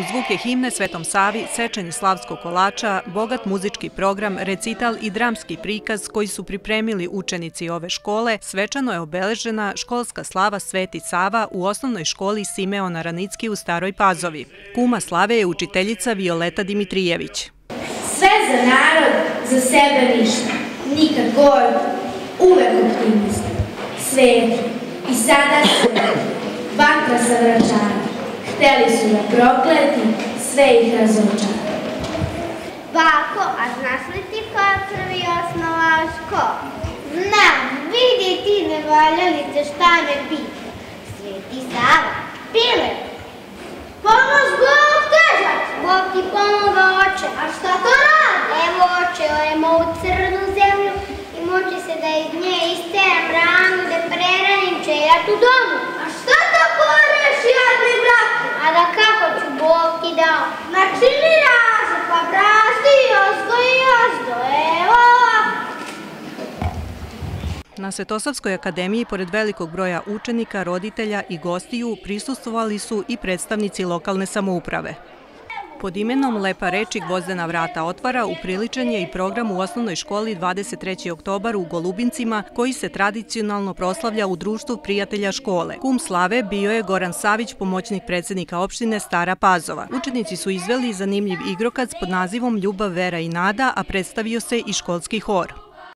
Uz zvuke himne Svetom Savi, sečenje slavskog kolača, bogat muzički program, recital i dramski prikaz koji su pripremili učenici ove škole, svečano je obeležena školska slava Sveti Sava u osnovnoj školi Simeona Ranicki u Staroj Pazovi. Kuma slave je učiteljica Violeta Dimitrijević. Sve za narod, za sebe ništa, nikad gordo, uvek optimista, svetli i sada svetli, vatra sa Vračara. Hteli su da prokleti, sve ih razočara. Bako, a znaš li ti ko je prvi osnovao školu? Znam, vidi ti nevaljalice šta me pita. Sveti Sava, pile. Pomoz Bog težac! Bog ti pomoga, oče. A šta to radi? Evo, oče, oremo u crnu zemlju i moće se da iz nje isteram ranu, da preranim čeljat u domu. A šta tako oreš, jadni brate? A da kako ću, Bog ti dao. Načini razu, pa brazdi i ozdo, evo. Na Svetosavskoj akademiji, pored velikog broja učenika, roditelja i gostiju, prisustvovali su i predstavnici lokalne samouprave. Pod imenom Lepa reč i Gvozdena vrata otvara upriličen je i program u osnovnoj školi 23. oktobar u Golubincima, koji se tradicionalno proslavlja u društvu prijatelja škole. Kum slave bio je Goran Savić, pomoćnik predsjednika opštine Stara Pazova. Učenici su izveli zanimljiv igrokaz pod nazivom Ljubav, vera i nada, a predstavio se i školski hor.